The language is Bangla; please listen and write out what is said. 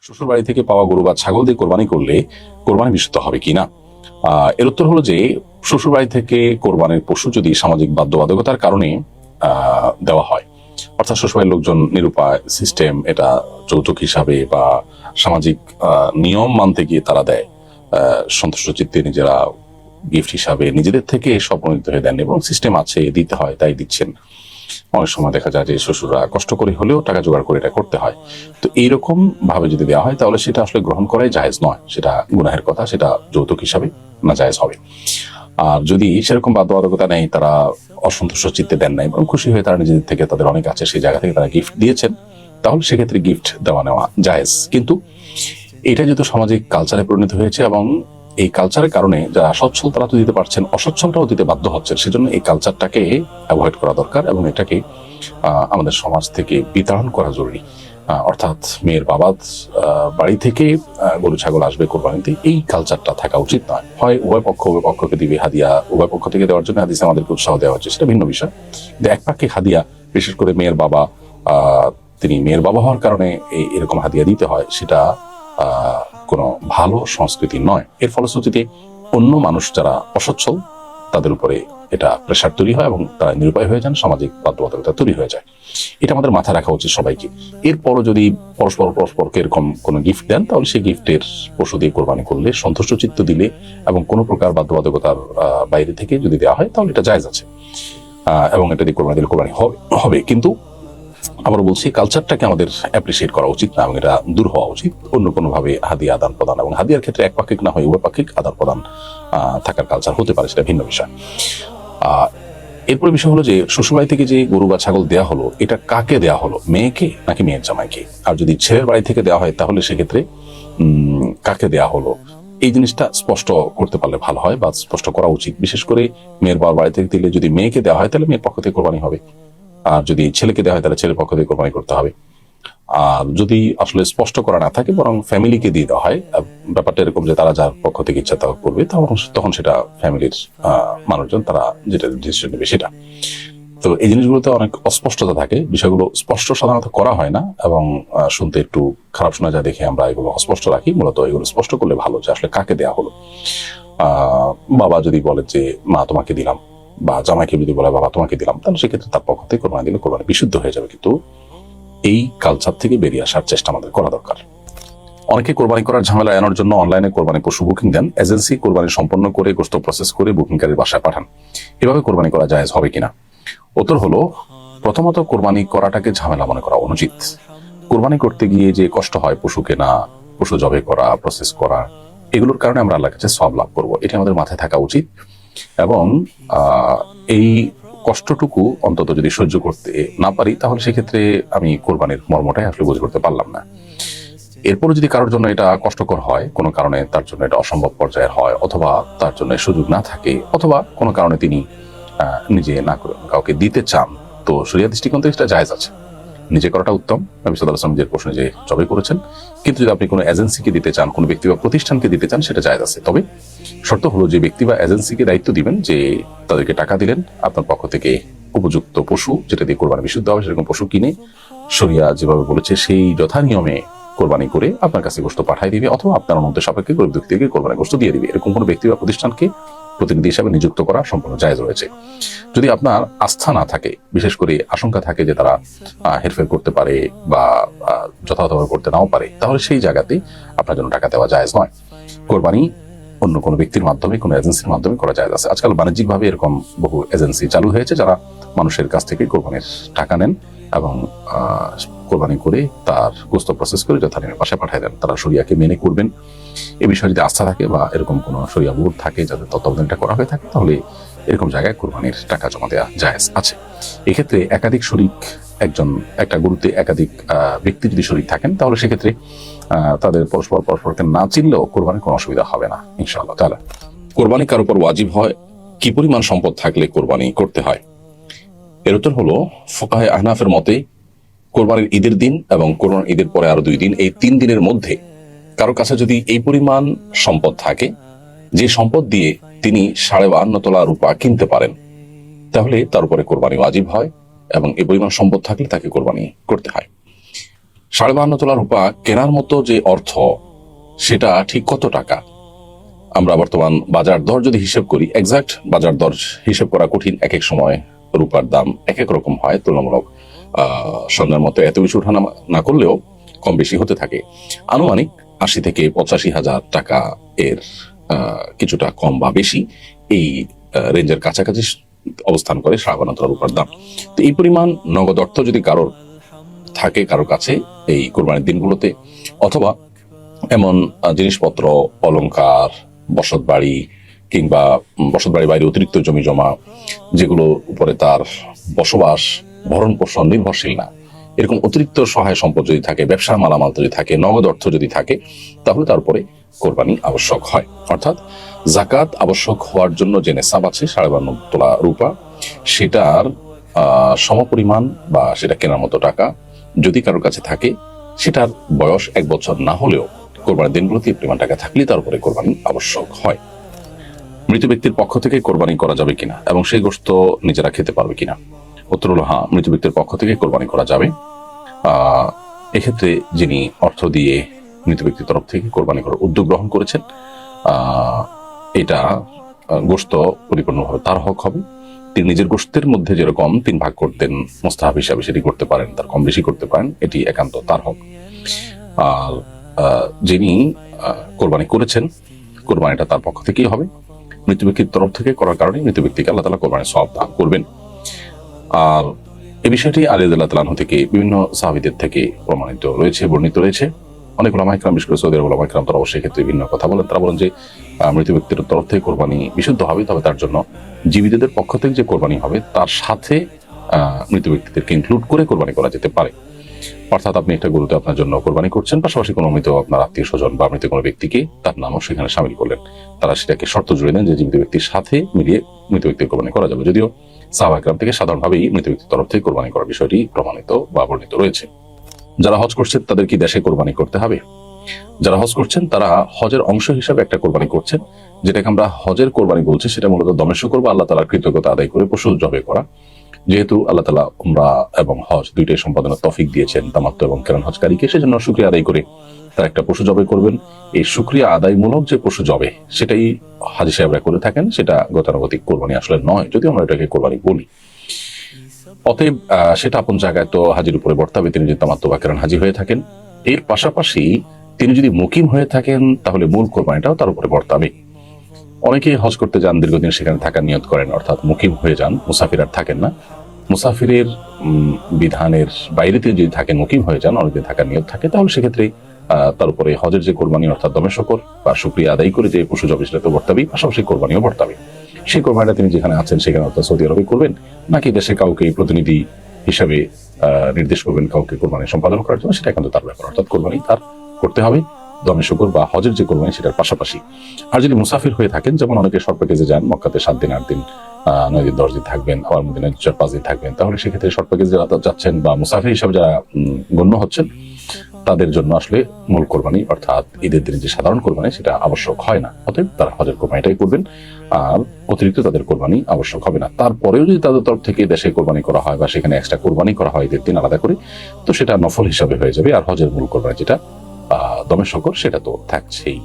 শ্বশুর বাড়ি থেকে পাওয়া গরু বা ছাগল দিয়ে কোরবানি করলে কোরবানি বিশুদ্ধ হবে কিনা। এর উত্তর হলো যে শ্বশুর বাড়ি থেকে কোরবানির পশু যদি সামাজিক বাধ্যবাধকতার কারণে দেওয়া হয়, অর্থাৎ শ্বশুরবাড়ির লোকজন নিরুপায়, সিস্টেম এটা যৌতুক হিসাবে বা সামাজিক নিয়ম মানতে গিয়ে তারা দেয়, সন্তুষ্ট চিত্তে নিজেরা গিফট হিসাবে নিজেদের থেকে স্বপ্রণীত হয়ে দেন এবং সিস্টেম আছে দিতে হয় তাই দিচ্ছেন। অনেক সময় দেখা যায় যে শ্বশুররা কষ্ট করে হলেও টাকা জোগাড় করে এটা করতে হয়। তো এইরকম ভাবে যদি দেওয়া হয় তাহলে সেটা আসলে গ্রহণ করাই জায়েজ নয়, সেটা গুনাহের কথা, সেটা যৌতুক হিসাবে না জায়েজ হবে। আর যদি সেরকম বাধ্যবাধকতা নেই, তারা অসন্তুষ্ট চিত্তে দেন নাই এবং খুশি হয়ে তারা নিজেদের থেকে, তাদের অনেক আছে সেই জায়গা থেকে তারা গিফট দিয়েছেন, তাহলে সেক্ষেত্রে গিফট দেওয়া নেওয়া জায়েজ। কিন্তু এটা যেহেতু সামাজিক কালচারে পরিণত হয়েছে এবং এই কালচারের কারণে যারা সচ্ছল তারা তো দিতে পারছেন, অসচ্ছলটাও দিতে বাধ্য হচ্ছেন, সেজন্য এই কালচারটাকে অ্যাভয়েড করা দরকার এবং এটাকে আমাদের সমাজ থেকে বিতাড়ন করা জরুরি। অর্থাৎ মেয়ের বাবা বাড়ি থেকে গরু ছাগল আসবে কোরবানিতে, এই কালচারটা থাকা উচিত নয়। হয় উভয় পক্ষকে দিবে হাদিয়া, উভয় পক্ষ থেকে দেওয়ার জন্য হাদিসে আমাদেরকে উৎসাহ দেওয়া হচ্ছে, সেটা ভিন্ন বিষয়। কিন্তু এক পাক্ষিক হাদিয়া, বিশেষ করে মেয়ের বাবা তিনি মেয়ের বাবা হওয়ার কারণে এরকম হাদিয়া দিতে হয়, সেটা কোনো ভালো সংস্কৃতি নয়। এর ফলশ্রুতিতে অন্য মানুষ যারা অসচ্ছল তাদের উপরে এটা প্রেশার তৈরি হয় এবং তারা নিরুপায় হয়ে যান, সামাজিক বাধ্যবাধকতা তৈরি হয়ে যায়। এটা আমাদের মাথায় রাখা উচিত সবাইকে। এরপরও যদি পরস্পরকে এরকম কোনো গিফট দেন, তাহলে সেই গিফটের পশু দিয়ে কোরবানি করলে, সন্তুষ্ট চিত্ত দিলে এবং কোনো প্রকার বাধ্যবাধকতার বাইরে থেকে যদি দেওয়া হয় তাহলে এটা জায়েজ আছে এবং এটা দিয়ে কোরবানি দিলে কোরবানি হবে। কিন্তু আবার বলছি, কালচারটাকে আমাদের অ্যাপ্রিসিয়েট করা উচিত না এবং এটা দূর হওয়া উচিত। অন্য কোনো ভাবে হাদিয়া আদান প্রদান, এবং হাদিয়ার ক্ষেত্রে একপাক্ষিক না হয় উভয়পাক্ষিক আদান প্রদান থাকার কালচার হতে পারে, সেটা ভিন্ন বিষয়। এরপরে বিষয় হলো যে শ্বশুরবাড়ি থেকে যে গরু বা ছাগল দেওয়া হলো, এটা কাকে দেওয়া হলো, মেয়েকে নাকি মেয়ের জামাইকে? আর যদি ছেলের বাড়ি থেকে দেওয়া হয় তাহলে সেক্ষেত্রে কাকে দেওয়া হলো, এই জিনিসটা স্পষ্ট করতে পারলে ভালো হয় বা স্পষ্ট করা উচিত। বিশেষ করে মেয়ের বাবার বাড়ি থেকে দিলে যদি মেয়েকে দেওয়া হয় তাহলে মেয়ের পক্ষ থেকে কোরবানি হবে, আর যদি ছেলেকে দেওয়া হয় তাহলে ছেলের পক্ষ থেকে কোরবানি করতে হবে। আর যদি আসলে স্পষ্ট করা না থাকে বরং ফ্যামিলিকে দিয়ে দেওয়া হয়, ব্যাপারটা এরকম যে তারা যার পক্ষ থেকে ইচ্ছা তা করবে, তখন সেটা ফ্যামিলির মানুষজন তারা যেটা ডিসিশন নেবে সেটা। তো এই জিনিসগুলোতে অনেক অস্পষ্টতা থাকে, বিষয়গুলো স্পষ্ট সাধারণত করা হয় না এবং শুনতে একটু খারাপ শোনা যায় দেখে আমরা এগুলো অস্পষ্ট রাখি। মূলত এগুলো স্পষ্ট করলে ভালো যে আসলে কাকে দেওয়া হলো। বাবা যদি বলে যে মা তোমাকে দিলাম, বা জামাইকে যদি বলে বাবা তোমাকে দিলাম, তাহলে সেক্ষেত্রে তার পক্ষ থেকে কোরবানি দিলে কোরবানি বিশুদ্ধ হয়ে যাবে। কিন্তু এই কালচার থেকে বেরিয়ে আসার চেষ্টা আমাদের করা দরকার। অনেকে কোরবানি করার ঝামেলা এড়ানোর জন্য অনলাইনে কোরবানি পশু বুকিং দেন, এজেন্সি কোরবানি সম্পন্ন করে গোশত প্রসেস করে বুকিংকারীর বাসায় পাঠান। এভাবে কোরবানি করা জায়েজ হবে কিনা? উত্তর হলো, প্রথমত কোরবানি করাটাকে ঝামেলা মনে করা অনুচিত। কোরবানি করতে গিয়ে যে কষ্ট হয়, পশু কেনা, পশু জবে করা, প্রসেস করা, এগুলোর কারণে আমরা আল্লাহর কাছে সওয়াব লাভ করবো, এটা আমাদের মাথায় থাকা উচিত। এবং এই কষ্টটুকু অন্তত যদি সহ্য করতে না পারি তাহলে সেক্ষেত্রে আমি কোরবানির মর্মটাই আসলে বুঝে করতে পারলাম না। এরপরে যদি কারোর জন্য এটা কষ্টকর হয়, কোনো কারণে তার জন্য এটা অসম্ভব পর্যায়ের হয়, অথবা তার জন্য সুযোগ না থাকে, অথবা কোনো কারণে তিনি নিজে না করে কাউকে দিতে চান, তো শরিয়ার দৃষ্টিকোণ থেকে এটা জায়েজ আছে। নিজে করাটা উত্তম। নবী সাল্লাল্লাহু আলাইহি ওয়াসাল্লাম নিজের প্রশ্নে যে জবে করেছেন। কিন্তু যদি আপনি কোনো এজেন্সিকে দিতে চান, কোনো ব্যক্তি বা প্রতিষ্ঠানকে দিতে চান, সেটা জায়েজ আছে। তবে শর্ত হলো যে ব্যক্তি বা এজেন্সিকে দায়িত্ব দিবেন যে তাদেরকে টাকা দিলেন, আপনার পক্ষ থেকে উপযুক্ত পশু যেটা দিয়ে কোরবানি বিশুদ্ধ হবে সেরকম পশু কিনে শরিয়া যেভাবে বলেছে সেই যথা নিয়মে কোরবানি করে আপনার কাছে গোশত পাঠিয়ে দিবে, অথবা আপনার অনুমতি সাপেক্ষে গরিব ব্যক্তিকে কোরবানি গোশত দিয়ে দিবে। এরকম কোনো ব্যক্তি বা প্রতিষ্ঠানকে প্রতিনিধি হিসাবে নিযুক্ত করা সম্পূর্ণ জায়েজ রয়েছে। যদি আপনার আস্থা না থাকে, বিশেষ করে আশঙ্কা থাকে যে তারা হেরফের করতে পারে বা যথাযথভাবে করতে নাও পারে, তাহলে সেই জায়গাতে আপনার জন্য টাকা দেওয়া জায়েজ নয়। কোরবানি অন্য কোনো ব্যক্তির মাধ্যমে, কোনো এজেন্সির মাধ্যমে করা জায়েজ আছে। আজকাল বাণিজ্যিকভাবে এরকম বহু এজেন্সি চালু হয়েছে যারা মানুষের কাছ থেকে কোরবানির টাকা নেন এবং কোরবানি করে তার গোশত প্রসেস করে যথানিয়মে বাসায় পাঠিয়ে দেন। তারা শরিয়াকে মেনে করবেন, এ বিষয়ে যদি আস্থা থাকে বা এরকম কোনো শরিয়া বোর্ড থাকে যাদের তত্ত্বাবধানটা করা হয়ে থাকে, তাহলে এরকম জায়গায় কোরবানির টাকা জমা দেওয়া জায়েজ আছে। এক্ষেত্রে একাধিক শরিক, একটা গরুতে একাধিক ব্যক্তি যদি শরিক থাকেন, তাহলে সেক্ষেত্রে তাদের পরস্পরকে না চিনলেও কোরবানির কোনো অসুবিধা হবে না ইনশাআল্লাহ তাআলা। কোরবানি কার উপর ওয়াজিব হয়, কি পরিমাণ সম্পদ থাকলে কোরবানি করতে হয়? এর উত্তর হলো, ফুকাহে আহনাফের মতে কোরবানির ঈদের দিন এবং কোরবানির ঈদের পরে আরো 2 দিন, এই 3 দিনের মধ্যে কারো কাছে যদি এই পরিমাণ সম্পদ থাকে যে সম্পদ দিয়ে তিনি 52.5 তোলা রূপা কিনতে পারেন, তাহলে তার উপরে কোরবানি ওয়াজিব হয় এবং এই পরিমাণ সম্পদ থাকলে তাকে কোরবানি করতে হয়। 52 তোলা রূপা কেনার মতো যে অর্থ, সেটা ঠিক কত টাকা? আমরা বর্তমান বাজার দর যদি হিসেব করি, এক্সাক্ট বাজার দর হিসেব করা কঠিন। এক এক সময় রূপার দাম এক এক রকম হয়, তুলনামূলক স্বর্ণের মতো এত বেশি উঠানামা না করলেও কম বেশি হতে থাকে। আনুমানিক 80 থেকে 85 হাজার টাকা এর কিছুটা কম বা বেশি এই রেঞ্জের কাছাকাছি অবস্থান করে 52 তোলা রূপার দাম। তো এই পরিমাণ নগদ অর্থ যদি কারোর থাকে কারোর কাছে এই কোরবানির দিনগুলোতে, অথবা এমন জিনিসপত্র, অলংকার, বসত বাড়ি কিংবা বসত বাড়ির বাইরে অতিরিক্ত জমি জমা, যেগুলো উপরে তার বসবাস ভরণ পোষণ নির্ভরশীল না, এরকম অতিরিক্ত সহায় সম্পদ যদি থাকে, ব্যবসার মালামাল যদি থাকে, নগদ অর্থ যদি থাকে, তাহলে তার উপরে কোরবানি আবশ্যক হয়। অর্থাৎ জাকাত আবশ্যক হওয়ার জন্য যে নেশাব আছে 52 তোলা রূপা, সেটার সমপরিমাণ বা সেটা কেনার মতো টাকা যদি কারোর কাছে থাকে, সেটার বয়স 1 বছর না হলেও কোরবানির দিনগুলোতে পরিমাণ টাকা থাকলে তার উপরে কোরবানি আবশ্যক হয়। মৃত ব্যক্তির পক্ষ থেকে কোরবানি করা যাবে কিনা এবং সেই গোশত নিজেরা খেতে পারবে কিনা? উত্তর হলো হ্যাঁ, মৃত ব্যক্তির পক্ষ থেকে কোরবানি করা যাবে। এক্ষেত্রে যিনি অর্থ দিয়ে মৃত ব্যক্তির তরফ থেকে কোরবানি করার উদ্যোগ গ্রহণ করেছেন, এটা গোশত পরিপূর্ণভাবে তার হক হবে। তিনি নিজের গোশতের মধ্যে যেরকম 3 ভাগ করতেন মুস্তাহাব হিসাবে, সেটি করতে পারেন, তার কম বেশি করতে পারেন, এটি একান্ত তার হক। আর যিনি কোরবানি করেছেন, কোরবানিটা তার পক্ষ থেকেই হবে। মৃত ব্যক্তির তরফ থেকে করার কারণে মৃত ব্যক্তিকে আল্লাহ তাআলা কোরবানির সওয়াব দান করবেন। আর এই বিষয়টি আলী রাদিয়াল্লাহু তাআলা আনহু থেকে বিভিন্ন সাহাবীদের থেকে প্রমাণিত রয়েছে, বর্ণিত রয়েছে। অনেক উলামা ইকরাম, বিশেষ করে সৌদি আরবের উলামা ইকরাম, তারা অবশ্যই ক্ষেত্রে ভিন্ন কথা বলেন। তারা বলেন যে মৃত ব্যক্তির তরফ থেকে কোরবানি বিশুদ্ধ হবে, তবে তার জন্য জীবিতদের পক্ষ থেকে যে কোরবানি হবে তার সাথে মৃত ব্যক্তিদেরকে ইনক্লুড করে কোরবানি করা যেতে পারে। অর্থাৎ আপনি একটা গরুতে আপনার জন্য কোরবানি করছেন, পাশাপাশি কোনো মৃত আপনার আত্মীয় স্বজন বা মৃত কোনো ব্যক্তিকে তার নামও সেখানে সামিল করলেন। তারা সেটাকে শর্ত জুড়ে দেন যে জীবিত ব্যক্তির সাথে মিলিয়ে মৃত ব্যক্তির কোরবানি করা যাবে, যদিও সাহাবা ইকরাম থেকে সাধারণভাবেই মৃত ব্যক্তির তরফ থেকে কোরবানি করার বিষয়টি প্রমাণিত বা বর্ণিত রয়েছে। যারা হজ করছেন তাদের কি দেশে কোরবানি করতে হবে? যারা হজ করছেন তারা হজের অংশ হিসাবে একটা কোরবানি করছেন, যেটাকে আমরা হজের কোরবানি বলছি। সেটা মূলত দমের শুকর বা আল্লাহ তাআলার কৃতজ্ঞতা আদায় করে পশু জবাই করা। যেহেতু আল্লাহ তাআলা উমরা এবং হজ দুইটাই সম্পাদনের তৌফিক দিয়েছেন তামাত্তু এবং কিরান হজকারীকে, সেজন্য শুকরিয়া আদায় করে তারা একটা পশু জবাই করবেন। এই শুকরিয়া আদায়মূলক যে পশু জবাই, সেটাই হাজী সাহেবরা করে থাকেন, সেটা গতানুগতিক কোরবানি আসলে নয়, যদিও আমরা এটাকে কোরবানি বলি। অতএব সেটা আপন জায়গায় তো হাজির উপরে বর্তাবে, তিনি যদি তামাত্তু বা কিরান হাজি হয়ে থাকেন। এর পাশাপাশি তিনি যদি মুকিম হয়ে থাকেন, তাহলে মূল কোরবানিটাও তার উপরে বর্তাবে। অনেকেই হজ করতে যান, দীর্ঘদিন সেখানে থাকার নিয়ত করেন, অর্থাৎ মুকিম হয়ে যান, মুসাফির আর থাকেন না। মুসাফিরের বিধানের বাইরে তিনি যদি থাকেন, মুকিম হয়ে যান, অনেকদিন থাকার নিয়ত থাকে, তাহলে সেক্ষেত্রে তার উপরে হজের যে কোরবানি অর্থাৎ দমে শকর বা শুকরিয়া আদায় করে যে পশু জবাই, সেটা তো বর্তাবেই, পাশাপাশি কোরবানিও বর্তাবে। সেই কোরবানিটা তিনি যেখানে আছেন সেখানে অর্থাৎ সৌদি আরবে করবেন, নাকি দেশে কাউকে প্রতিনিধি হিসাবে নির্দেশ করবেন কাউকে কোরবানি সম্পাদন করার জন্য, সেটা কিন্তু তার ব্যাপার। অর্থাৎ কোরবানি তার করতে হবে দমে শুকর বা হজের যে কোরবানি সেটার পাশাপাশি। আর যদি মুসাফির হয়ে থাকেন, যেমন অনেকে শর্ট প্যাকেজে যান, মক্কাতে 7 দিন 8 দিন 9 দিন 10 দিন থাকবেন, আবার মদিনায় 4-5 দিন থাকবেন, তাহলে সেক্ষেত্রে শর্ট প্যাকেজে যারা যাচ্ছেন বা মুসাফির হিসাবে যারা গণ্য হচ্ছেন, তাদের জন্য আসলে মূল কোরবানি অর্থাৎ ঈদের দিনে যে সাধারণ কোরবানি সেটা আবশ্যক হয় না। অতএব তারা হজের কোরবানিটাই করবেন, আর অতিরিক্ত তাদের কোরবানি আবশ্যক হবে না। তারপরেও যদি তাদের তরফ থেকে দেশে কোরবানি করা হয় বা সেখানে এক্সট্রা কোরবানি করা হয় ঈদের দিন আলাদা করে, তো সেটা নফল হিসাবে হয়ে যাবে। আর হজের মূল কোরবানি যেটা দমে শকর, সেটা তো থাকছেই।